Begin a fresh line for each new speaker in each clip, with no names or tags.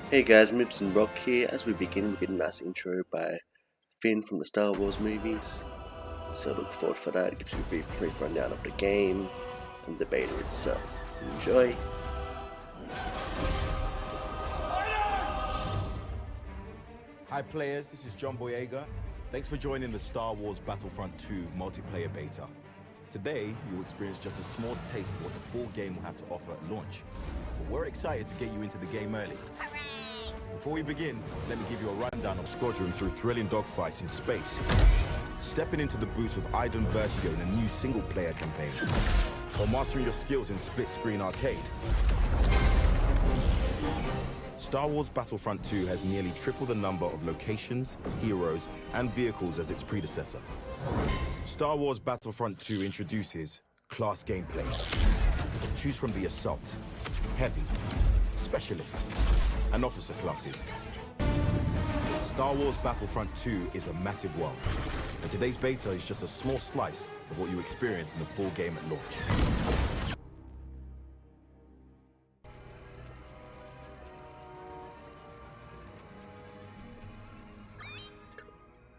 Hey guys, Mibson Rock here. As we begin, we get a nice intro by Finn from the Star Wars movies. So look forward for that. It gives you a brief rundown of the game and the beta itself. Enjoy!
Hi players, this is John Boyega. Thanks for joining the Star Wars Battlefront 2 multiplayer beta. Today, you'll experience just a small taste of what the full game will have to offer at launch. But we're excited to get you into the game early. Before we begin, let me give you a rundown of Squadron through thrilling dogfights in space, stepping into the boots of Iden Versio in a new single-player campaign, or mastering your skills in split-screen arcade. Star Wars Battlefront 2 has nearly triple the number of locations, heroes, and vehicles as its predecessor. Star Wars Battlefront 2 introduces class gameplay. Choose from the Assault, Heavy, Specialist, and Officer classes. Star Wars Battlefront 2 is a massive world, and today's beta is just a small slice of what you experience in the full game at launch.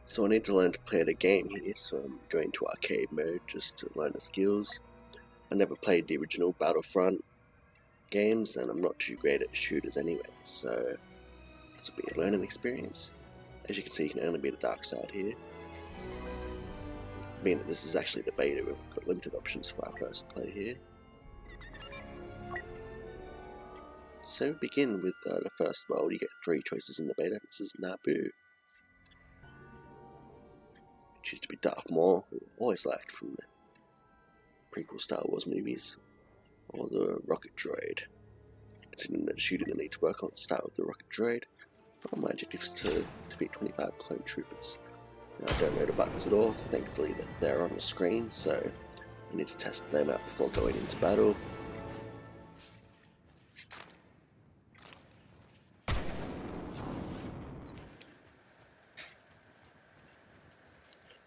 So I need to learn to play the game here, so I'm going to arcade mode just to learn the skills. I never played the original Battlefront games, and I'm not too great at shooters anyway, so this will be a learning experience. As you can see, you can only be the dark side here. Being that this is actually the beta, we've got limited options for our first play here. So we begin with the first world. You get 3 choices in the beta. This is Naboo. Choose to be Darth Maul, who I always liked from the prequel Star Wars movies, or the rocket droid. Considering that the shooting I need to work on to start with the rocket droid, my objective is to defeat 25 clone troopers. Now, I don't know the buttons at all. Thankfully they're on the screen, so I need to test them out before going into battle.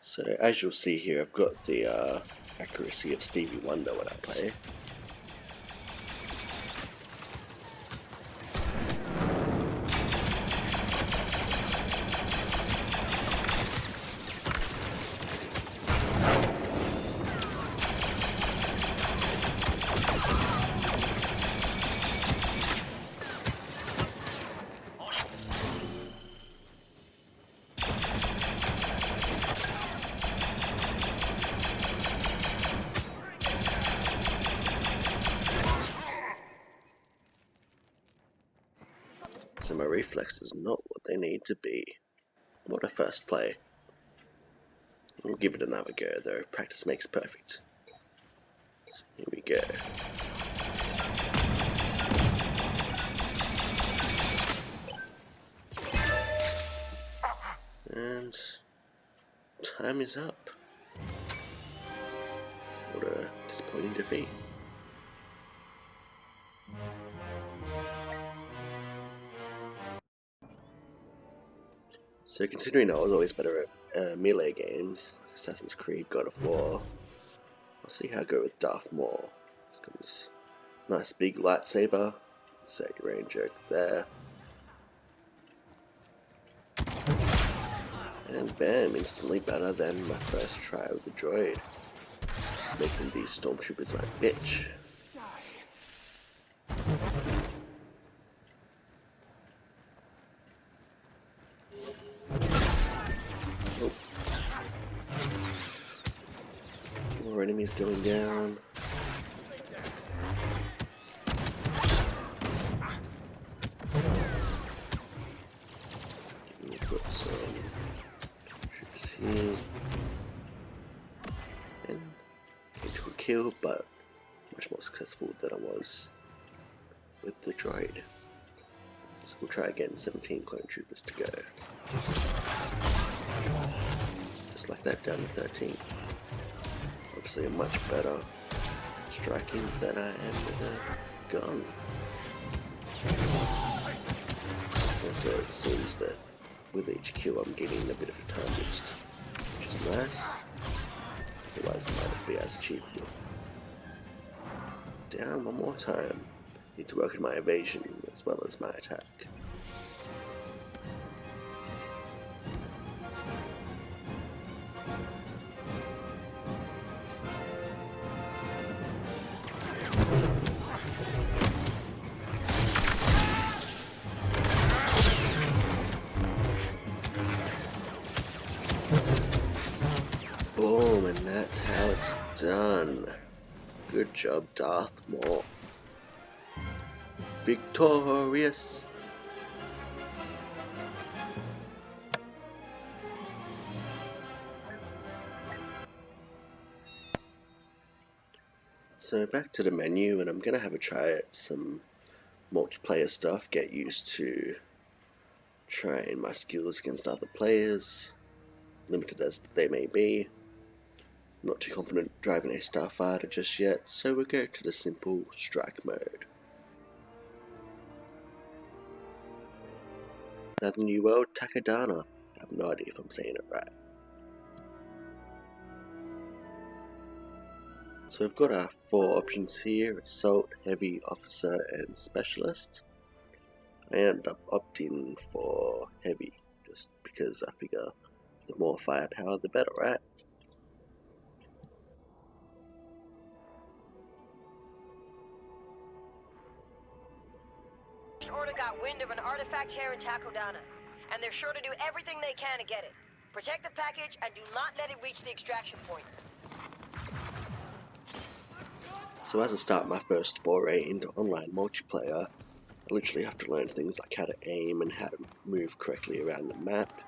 So as you'll see here, I've got the accuracy of Stevie Wonder when I play. So my reflexes are not what they need to be. What a first play. We'll give it another go though, practice makes perfect. Here we go. And time is up. What a disappointing defeat. So considering I was always better at melee games, Assassin's Creed, God of War, I'll see how I go with Darth Maul. It's got this nice big lightsaber, set your range joke there. And bam, instantly better than my first try with the droid. Making these stormtroopers my bitch. Oh. More enemies going down. We've got some troopers here. And critical kill, but much more successful than I was with the droid. So we'll try again, 17 clone troopers to go. Just like that, down to 13. Obviously I'm much better striking than I am with a gun. Also it seems that with each kill I'm getting a bit of a time boost, which is nice. Otherwise it might not be as achievable. Down one more time. Need to work on my evasion as well as my attack. that's how it's done. Good job, Darth Maul. Victorious. So back to the menu, and I'm gonna have a try at some multiplayer stuff, get used to trying my skills against other players, limited as they may be. Not too confident driving a starfighter just yet, so we'll go to the simple strike mode. Now the new world, Takadana. I have no idea if I'm saying it right. So we've got our 4 options here: Assault, Heavy, Officer and Specialist. I ended up opting for Heavy, just because I figure the more firepower the better, right?
Order got wind of an artifact here in Takodana, and they're sure to do everything they can to get it. Protect the package and do not let it reach the extraction point.
So as I start my first foray into online multiplayer, I literally have to learn things like how to aim and how to move correctly around the map.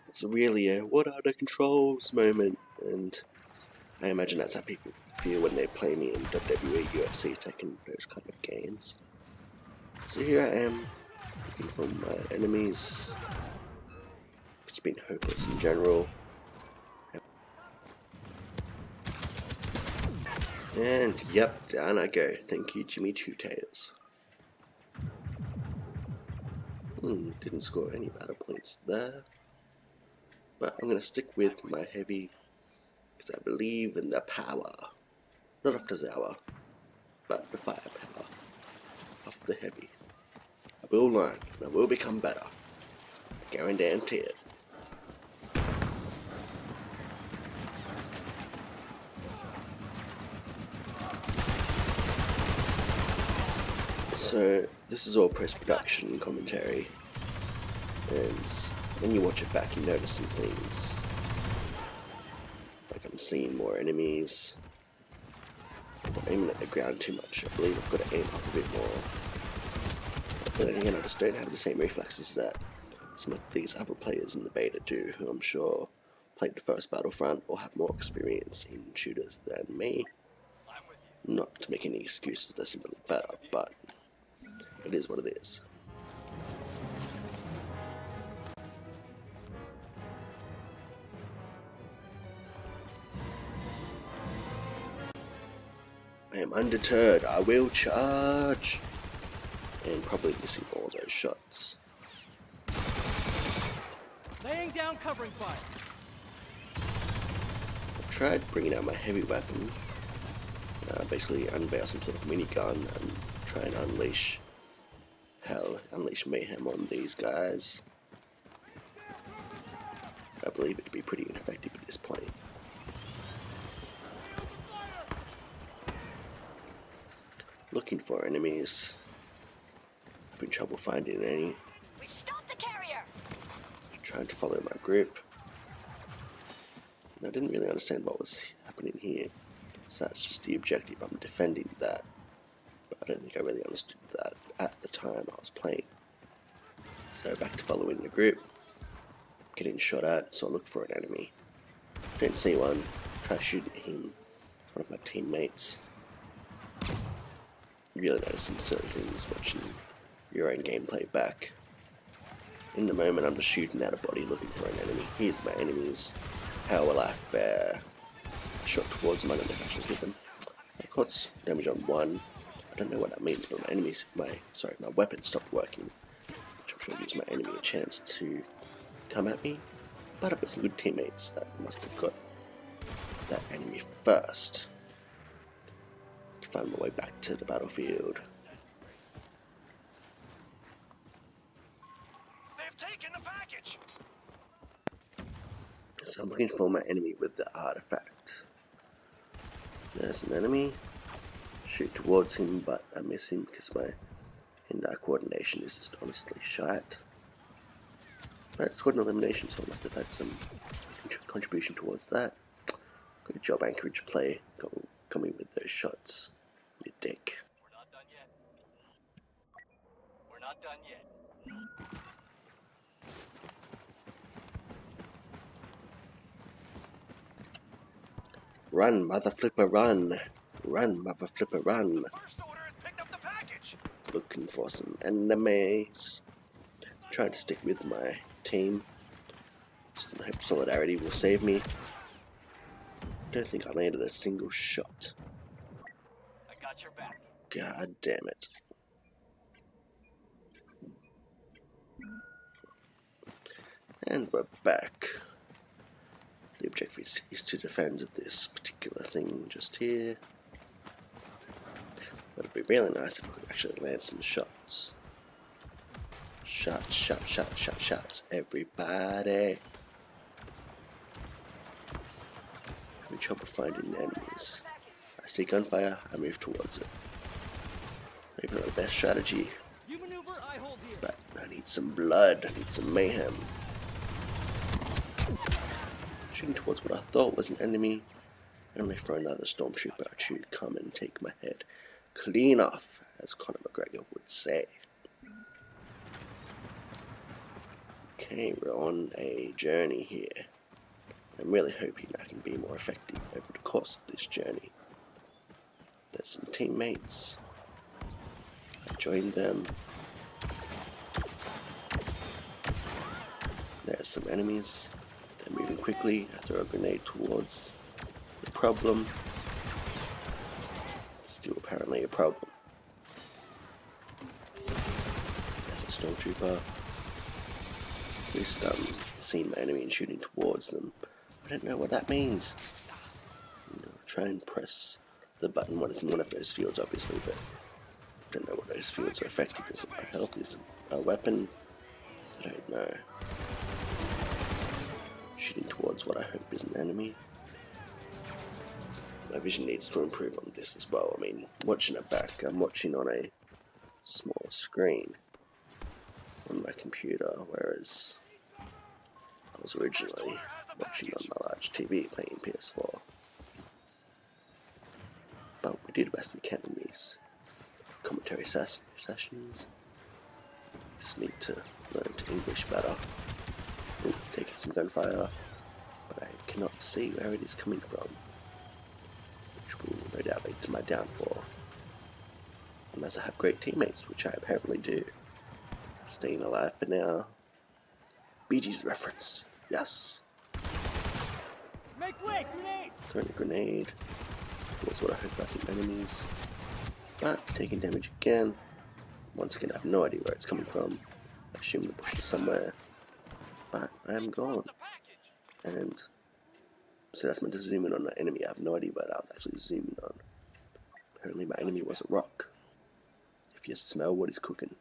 It's really a what are the controls moment, and I imagine that's how people feel when they play me in WWE, UFC, Tekken, those kind of games. So here I am, looking for my enemies. It's been hopeless in general. And yep, down I go. Thank you, Jimmy Two Tails. Didn't score any battle points there. But I'm going to stick with my heavy, because I believe in the power. Not of the Zawa, but the firepower of the heavy. I will learn, and I will become better. I guarantee it. So, this is all post-production commentary, and when you watch it back you notice some things. Like I'm seeing more enemies. I'm not aiming at the ground too much. I believe I've got to aim up a bit more. But then again, I just don't have the same reflexes that some of these other players in the beta do, who I'm sure played the first Battlefront or have more experience in shooters than me. Not to make any excuses, they're simply better, but it is what it is. I am undeterred, I will charge! And probably missing all those shots.
Laying down covering fire.
I've tried bringing out my heavy weapon, basically unveil some sort of minigun and try and unleash mayhem on these guys. I believe it to be pretty ineffective at this point. Looking for enemies. Having trouble finding any.
We've stopped the carrier!
Trying to follow my group. And I didn't really understand what was happening here. So that's just the objective. I'm defending that. But I don't think I really understood that at the time I was playing. So back to following the group. Getting shot at, so I look for an enemy. Don't see one. Try shooting him. One of my teammates. You really notice some certain things watching your own gameplay back. In the moment I'm just shooting at a body looking for an enemy. Here's my enemies. How will I fare? Shot towards them, I don't know if I should hit them. I caught damage on one. I don't know what that means, but my weapon stopped working. Which I'm sure gives my enemy a chance to come at me. But I've got some good teammates that must have got that enemy first. I can find my way back to the battlefield.
They've taken the package.
So I'm looking for my enemy with the artifact. There's an enemy. Shoot towards him, but I miss him because my hand-eye coordination is just honestly shite. But it's got an elimination, so I must have had some contribution towards that. Good job, Anchorage play, coming with those shots. You dick.
We're not done yet. We're not done yet.
Run, mother flipper, run! Run, mother flipper, run!
First order has picked up the package.
Looking for some enemies. Trying to stick with my team. Just in hope solidarity will save me. Don't think I landed a single shot.
I got your back.
God damn it. And we're back. The objective is to defend this particular thing just here. But it'd be really nice if we could actually land some shots. Shots, shots, shots, shots, shots, everybody. Having trouble finding enemies. I see gunfire, I move towards it. Maybe not the best strategy,
You maneuver, I hold here.
but I need some blood, I need some mayhem. Shooting towards what I thought was an enemy, only for another stormtrooper to come and take my head clean off, as Conor McGregor would say. Okay, we're on a journey here. I'm really hoping I can be more effective over the course of this journey. There's some teammates. I joined them. There's some enemies. They're moving quickly. I throw a grenade towards the problem. Still apparently a problem. There's a stormtrooper. At least seeing my enemy and shooting towards them. I don't know what that means. Try and press the button when it's in one of those fields, obviously, but I don't know what those fields are affecting. Is it my health? Is it a weapon? I don't know. Shooting towards what I hope is an enemy. My vision needs to improve on this as well. I mean, watching it back, I'm watching on a small screen on my computer, whereas I was originally watching on my large TV playing PS4. But we do the best we can in these commentary sessions. Just need to learn to English better. Ooh, taking some gunfire, but I cannot see where it is coming from, which will no doubt lead to my downfall. Unless I have great teammates, which I apparently do. Staying alive for now. Bee Gees reference, yes.
Make way, grenade!
Throwing a grenade towards what I hope are some enemies, but taking damage again. Once again, I have no idea where it's coming from. I assume the bush is somewhere, but I am gone. And so that's meant to zoom in on the enemy. I have no idea what I was actually zooming on. Apparently my enemy was a rock. If you smell what is cooking.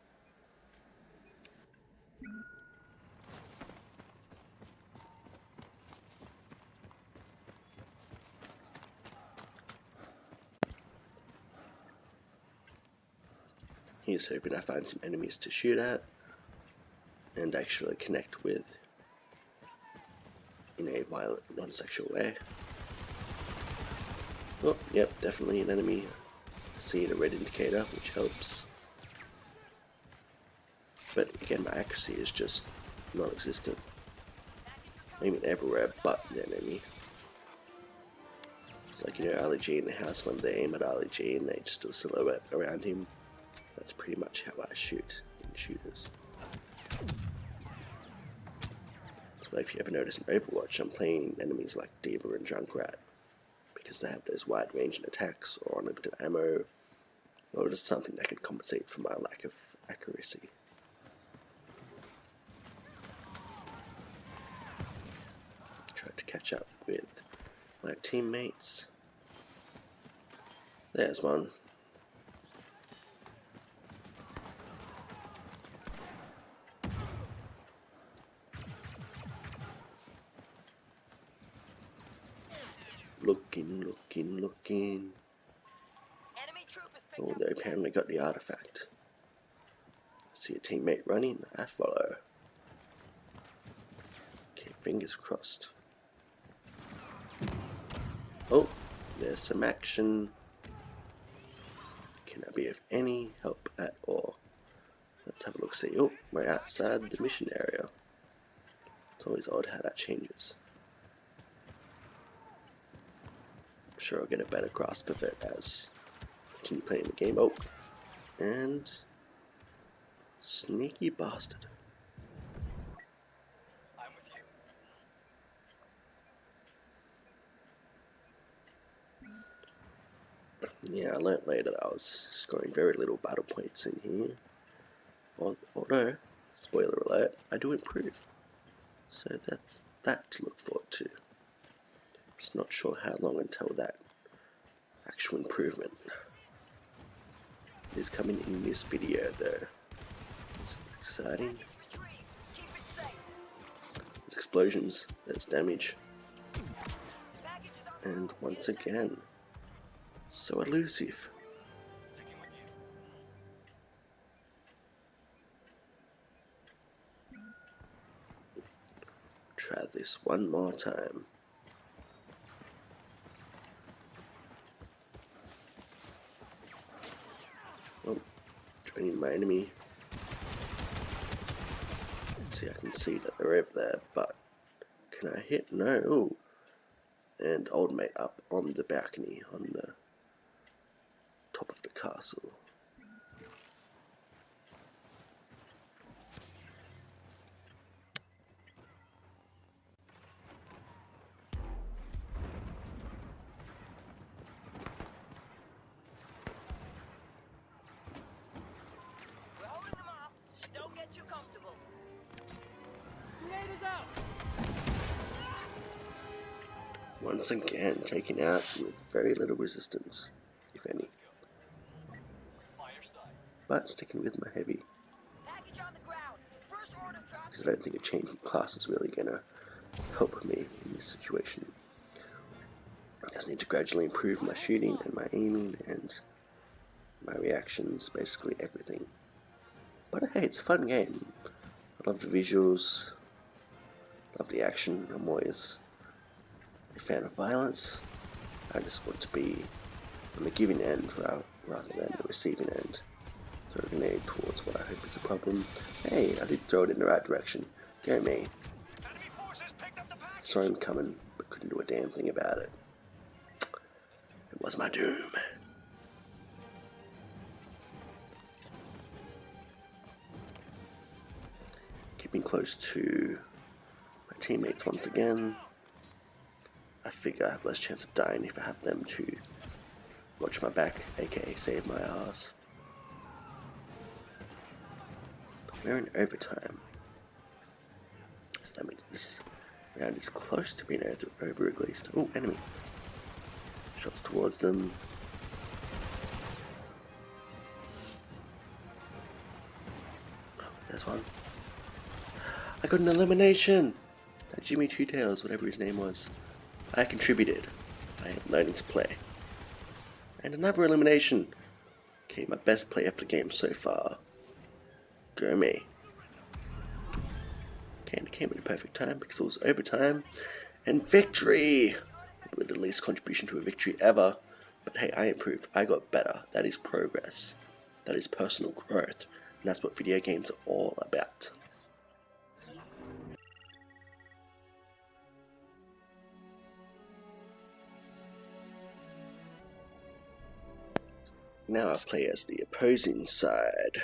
Here's hoping I find some enemies to shoot at and actually connect with in a violent, non-sexual way. Oh, yep, definitely an enemy. Seeing a red indicator, which helps. But again, my accuracy is just non-existent. Aiming everywhere but the enemy. It's like, you know, Ali G in the house, when they aim at Ali G and they just do a silhouette around him. That's pretty much how I shoot in shooters. So if you ever notice in Overwatch, I'm playing enemies like Diva and Junkrat because they have those wide range attacks or unlimited ammo, or just something that can compensate for my lack of accuracy. Try to catch up with my teammates. There's one. Looking.
Enemy troop is picked
Oh,
up.
they apparently got the artifact. See a teammate running, I follow. Okay, fingers crossed. Oh, there's some action. Can I be of any help at all? Let's have a look, see. Oh, we're outside the mission area. It's always odd how that changes. I'm sure I'll get a better grasp of it as I continue playing the game. Oh, and sneaky bastard.
I'm with you.
Yeah, I learnt later that I was scoring very little battle points in here. Although, spoiler alert, I do improve. So that's that to look forward to. Just not sure how long until that actual improvement is coming in this video though. It's exciting.
Retrieve. Keep it safe.
There's explosions, there's damage,
Package is on.
and once again, so elusive.
Sticking with you.
Try this one more time. Oh, joining my enemy. See, I can see that they're over there, but can I hit? No. Ooh. And old mate up on the balcony, on the top of the castle.
We're holding them off. Don't get too comfortable.
Grenade is out.
Once again, taken out with very little resistance, if any.
Fire side.
But sticking with my heavy,
Package on the ground. First order drop.
because I don't think a change in class is really gonna help me in this situation. I just need to gradually improve my shooting and my aiming and my reactions, basically everything. But hey, it's a fun game. I love the visuals, love the action. I'm always a fan of violence. I just want to be on the giving end rather than the receiving end. Throw a grenade towards what I hope is a problem. Hey, I did throw it in the right direction. Go me.
Enemy forces picked up the package.
Saw him coming, but couldn't do a damn thing about it. It was my doom. Keeping close to my teammates once again. I figure I have less chance of dying if I have them to watch my back, aka save my ass. We're in overtime. So that means this round is close to being over at least. Oh, enemy. Shots towards them. Oh, there's one. I got an elimination! That Jimmy Two Tails, whatever his name was. I contributed. I am learning to play. And another elimination. Okay, my best play of the game so far. Go me. Okay, and it came at a perfect time because it was overtime. And victory! With the least contribution to a victory ever. But hey, I improved. I got better. That is progress. That is personal growth. And that's what video games are all about. Now I play as the opposing side.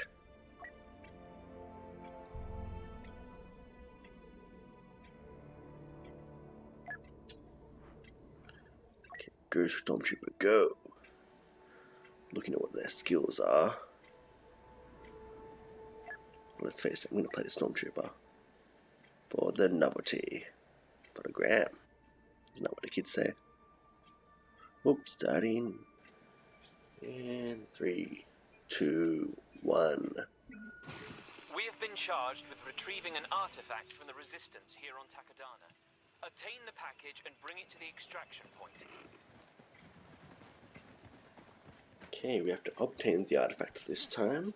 Okay, go Stormtrooper, go! Looking at what their skills are. Let's face it, I'm going to play the Stormtrooper. For the novelty. For the gram. Isn't that what the kids say? Oops, starting. And 3, 2, 1.
We have been charged with retrieving an artifact from the Resistance here on Takodana. Obtain the package and bring it to the extraction point.
Okay, we have to obtain the artifact this time.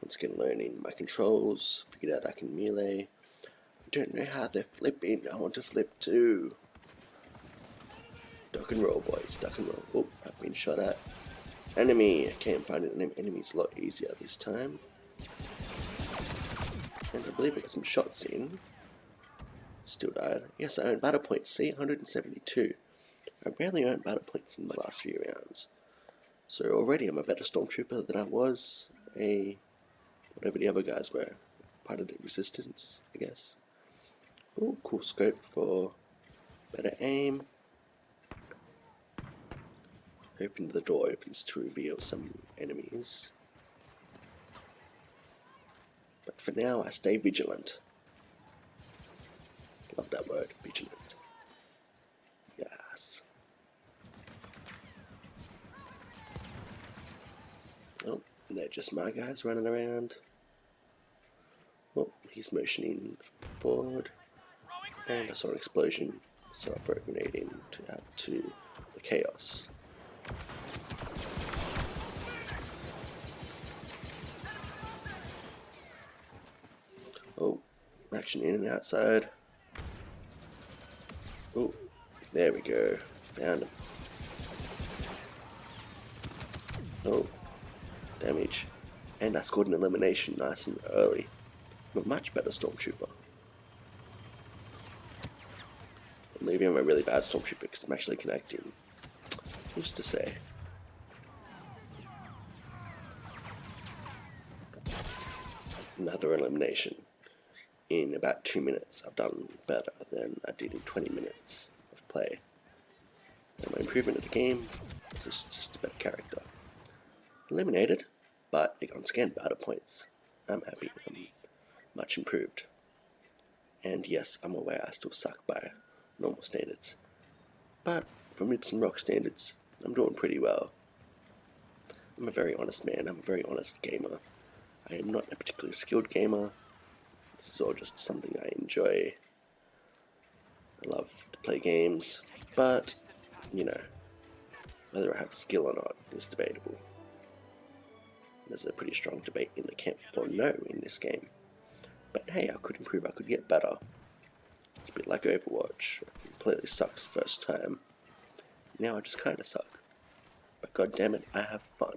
Once again, learning my controls. Figured out I can melee. I don't know how they're flipping. I want to flip too. Duck Duck and roll, boys. Duck and roll. Oh, I've been shot at. Enemy. Okay, I'm finding an enemy's a lot easier this time. And I believe I got some shots in. Still died. Yes, I earned battle points. See, 172. I rarely earned battle points in the last few rounds. So already I'm a better stormtrooper than I was whatever the other guys were. Part of the resistance, I guess. Oh, cool scope for better aim. Hoping the door opens to reveal some enemies. But for now, I stay vigilant. Love that word, vigilant. Yes. Oh, they're just my guys running around. Oh, he's motioning forward. And I saw an explosion, so I threw a grenade in to add to the chaos. Oh, action in and outside. Oh, there we go. Found him. Oh, damage. And I scored an elimination nice and early. I'm a much better stormtrooper. Or maybe I'm a really bad stormtrooper because I'm actually connecting. Who's to say? Another elimination. In about 2 minutes, I've done better than I did in 20 minutes of play. And my improvement of the game is just a better character. Eliminated, but once again, battle points. I'm happy. I'm much improved. And yes, I'm aware I still suck by normal standards. But for Mibson Rock standards, I'm doing pretty well. I'm a very honest man. I'm a very honest gamer. I am not a particularly skilled gamer. This is all just something I enjoy. I love to play games, but, you know, whether I have skill or not is debatable. There's a pretty strong debate in the camp for no in this game. But hey, I could improve, I could get better. It's a bit like Overwatch. I completely sucked the first time. Now I just kinda suck. But god damn it, I have fun.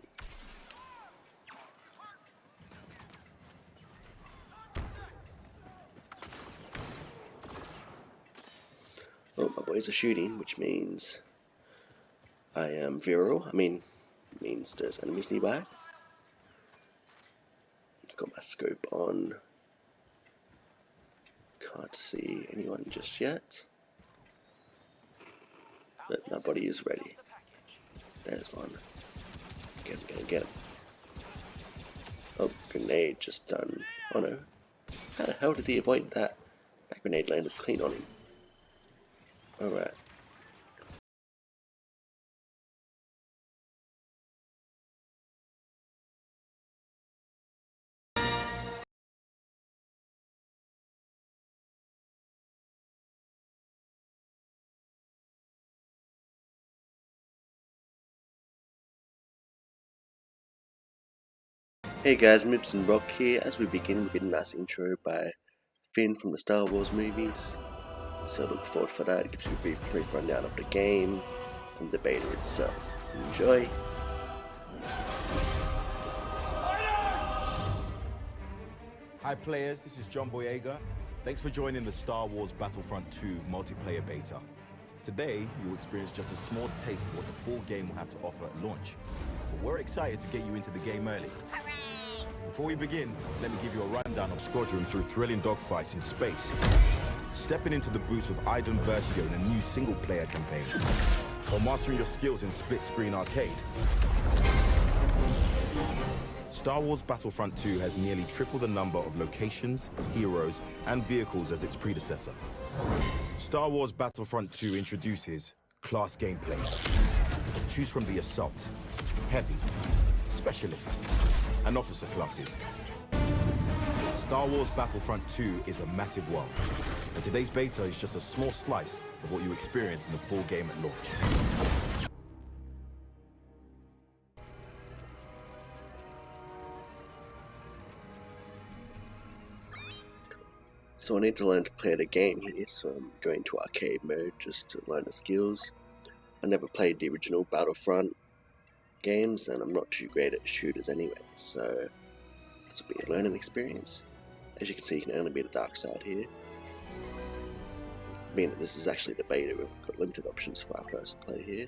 Oh, my boys are shooting, which means I am virile. Means there's enemies nearby. I've got my scope on. Can't see anyone just yet. But my body is ready. There's one. Get him. Oh, grenade just done. Oh no. How the hell did he avoid that? That grenade landed clean on him. Alright. Hey guys, Mibson Rock here. As we begin, we get a nice intro by Finn from the Star Wars movies. So look forward for that. It gives you a brief rundown of the game and the beta itself. Enjoy!
Hi players, this is John Boyega. Thanks for joining the Star Wars Battlefront 2 multiplayer beta. Today, you'll experience just a small taste of what the full game will have to offer at launch. But we're excited to get you into the game early. Before we begin, let me give you a rundown of Squadron through thrilling dogfights in space, stepping into the boots of Iden Versio in a new single-player campaign, or mastering your skills in split-screen arcade. Star Wars Battlefront 2 has nearly triple the number of locations, heroes, and vehicles as its predecessor. Star Wars Battlefront 2 introduces class gameplay. Choose from the Assault, Heavy, Specialist, and Officer classes. Star Wars Battlefront 2 is a massive world, and today's beta is just a small slice of what you experience in the full game at launch.
So I need to learn to play the game here, so I'm going to arcade mode just to learn the skills. I never played the original Battlefront games, and I'm not too great at shooters anyway, so this will be a learning experience. As you can see, you can only be the dark side here. Being that this is actually the beta, we've got limited options for our first play here.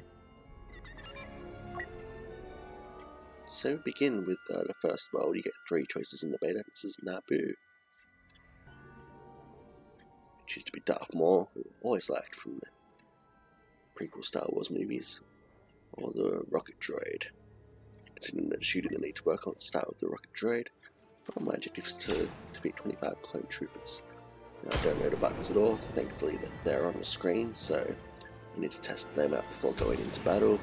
So we begin with the first world. You get 3 choices in the beta. This is Naboo. Choose to be Darth Maul, who I always liked from the prequel Star Wars movies, or the rocket droid. Considering that shooting I need to work on, start with the rocket droid. My objective is to defeat 25 clone troopers. Now, I don't know the buttons at all. Thankfully they're on the screen, so I need to test them out before going into battle.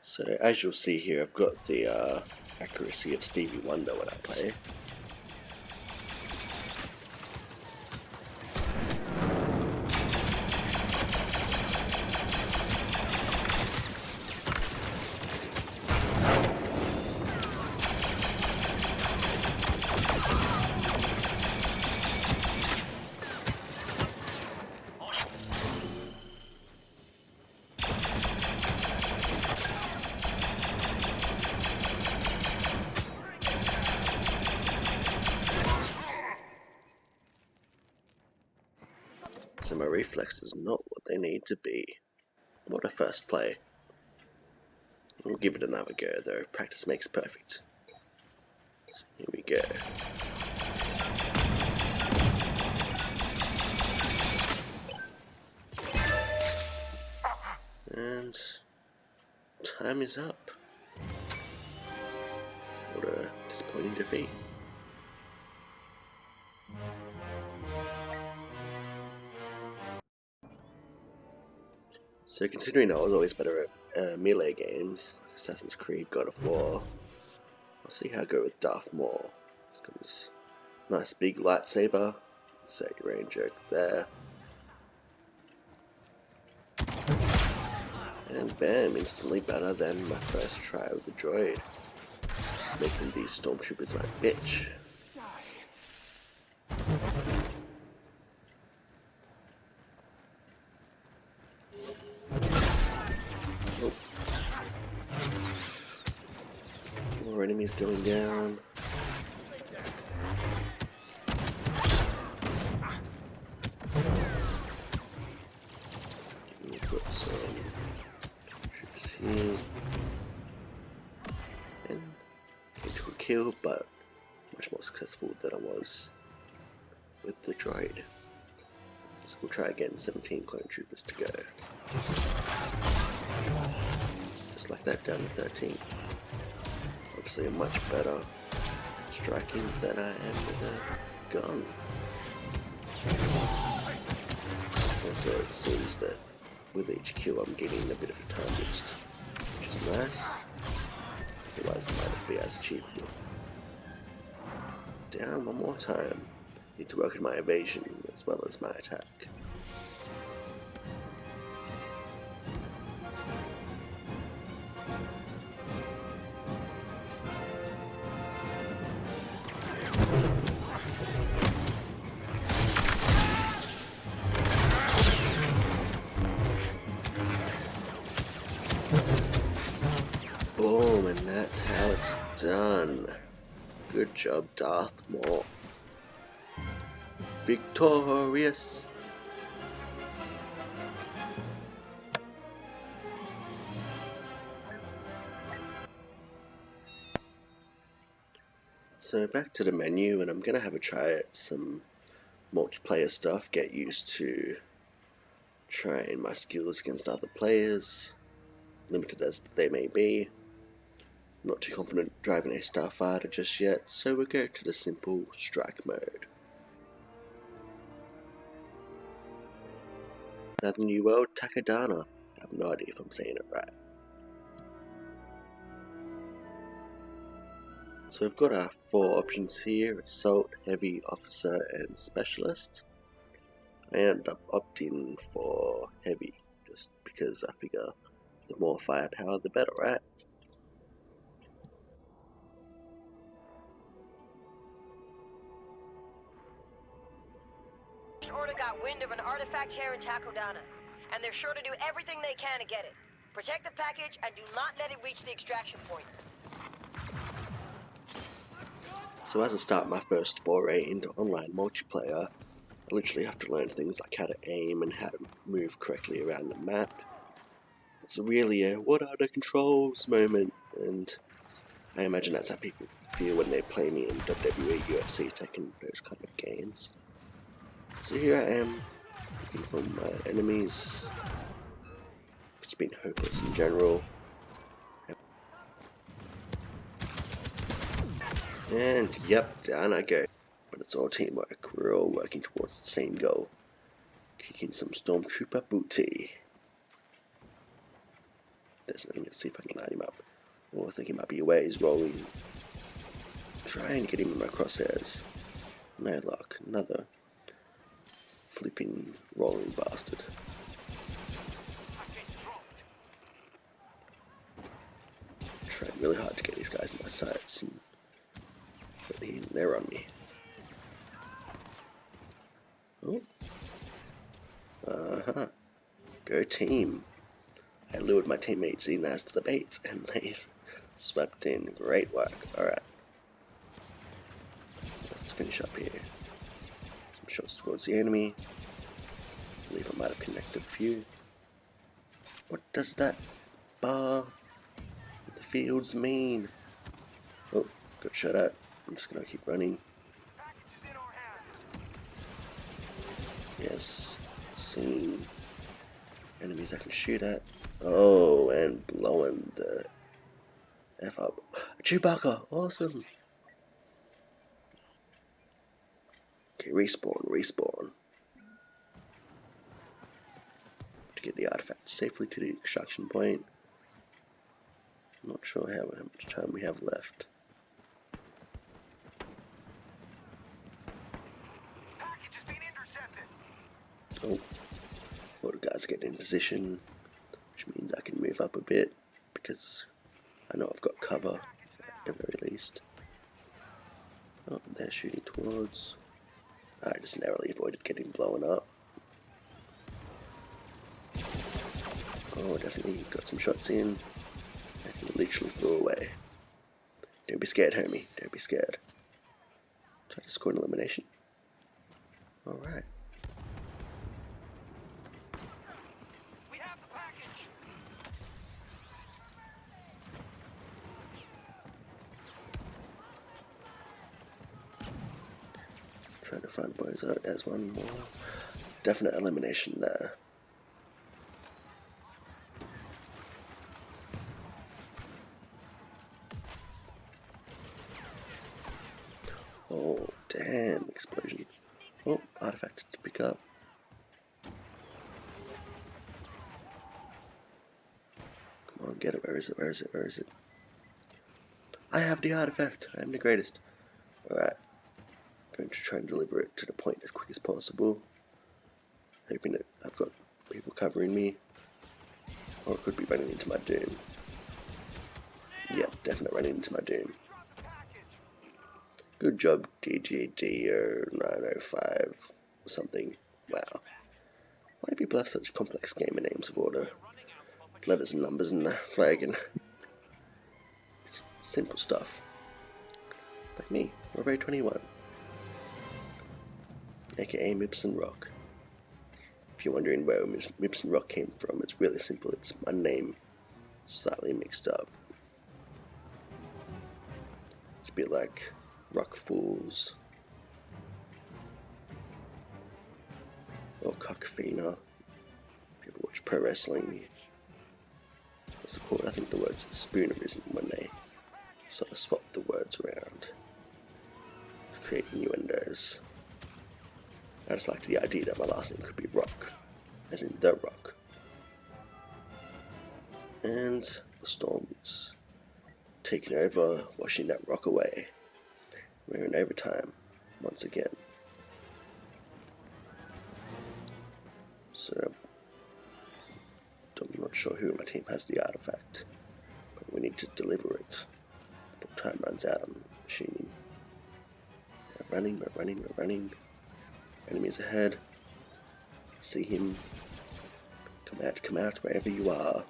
So as you'll see here, I've got the accuracy of Stevie Wonder when I play. So my reflexes are not what they need to be. What a first play. We'll give it another go though, practice makes perfect. Here we go. And time is up. What a disappointing defeat. So considering I was always better at melee games, Assassin's Creed, God of War, I'll see how I go with Darth Maul. It's got this nice big lightsaber, set your range joke there. And bam, instantly better than my first try with the droid. Making these stormtroopers my bitch. Oh. More enemies going down. We've got some troopers here. And into a kill, but much more successful than I was with the droid. So we'll try again, 17 clone troopers to go. Just like that, down to 13. Obviously I'm much better striking than I am with a gun. Also it seems that with each kill I'm getting a bit of a time boost, which is nice. Otherwise it might not be as achievable. Down one more time. Need to work on my evasion as well as my attack. Boom, and that's how it's done. Good job, Darth Maul. Victorious! So back to the menu, and I'm gonna have a try at some multiplayer stuff, get used to trying my skills against other players, limited as they may be. Not too confident driving a starfighter just yet, so we'll go to the simple strike mode. Another new world, Takodana. I have no idea if I'm saying it right. So we've got our 4 options here: Assault, Heavy, Officer, and Specialist. I ended up opting for Heavy, just because I figure the more firepower the better, right?
Order got wind of an artifact here in Takodana, and they're sure to do everything they can to get it. Protect the package and do not let it reach the extraction point.
So as I start my first foray into online multiplayer, I literally have to learn things like how to aim and how to move correctly around the map. It's really a what are the controls moment, and I imagine that's how people feel when they play me in WWE, UFC, Tekken, those kind of games. So here I am, looking for my enemies. It's been hopeless in general. And yep, down I go. But it's all teamwork, we're all working towards the same goal. Kicking some stormtrooper booty. There's nothing, let's see if I can line him up. Oh, I think he might be away, he's rolling. Trying to get him in my crosshairs. No luck, another flipping rolling bastard. Trying really hard to get these guys in my sights, but they're on me. Oh. Uh-huh. Go team. I lured my teammates in as to the bait, and they swept in. Great work. Alright. Let's finish up here. Some shots towards the enemy. I believe I might have connected a few. What does that bar in the fields mean? Oh, got shot at. I'm just gonna keep running. Yes, seeing enemies I can shoot at. Oh, and blowing the F up. Chewbacca, awesome. Okay, respawn. To get the artifact safely to the extraction point. Not sure how much time we have left. Oh, all the guys are getting in position, which means I can move up a bit because I know I've got cover at the very least. Oh, they're shooting towards. I just narrowly avoided getting blown up. Oh, definitely got some shots in. And he literally flew away. Don't be scared, homie. Don't be scared. Try to score an elimination. Alright.
We have the package.
Trying to find boys out. There's one more. Definite elimination there. Oh, damn, explosion. Oh, artifact to pick up. Come on, get it. Where is it? Where is it? Where is it? I have the artifact. I am the greatest. Alright. Going to try and deliver it to the point as quick as possible. Hoping that I've got people covering me. Or it could be running into my doom. Yep, definitely running into my doom. Good job, DGD or 905 or something. Wow. Why do people have such complex gamer names of order? Letters and numbers and the flag and just simple stuff. Like me, Rebay 21. AKA Mibson Rock. If you're wondering where Mibson Rock came from, it's really simple. It's my name slightly mixed up. It's a bit like Rock Fools or Cockfina. People watch pro wrestling. What's it called? I think the word's spoonerism when they sort of swap the words around to create innuendos. I just liked the idea that my last name could be Rock, as in The Rock. And the storm's taking over, washing that rock away. We're in overtime, once again. So, I'm not sure who on my team has the artifact, but we need to deliver it before time runs out, I'm assuming. We're running. Enemies ahead. see him. Come out, wherever you are.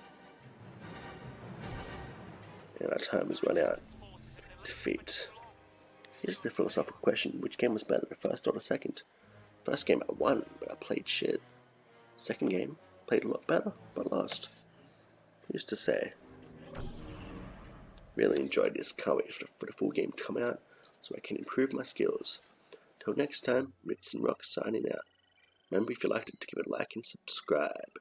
And our time has run out. Defeat. Here's the philosophical question: which game was better, the first or the second? First game I won, but I played shit. Second game, played a lot better, but lost. Who's to say? Really enjoyed this. Can't wait for the full game to come out so I can improve my skills. Till next time, Mibson Rock signing out. Remember, if you liked it, to give it a like and subscribe.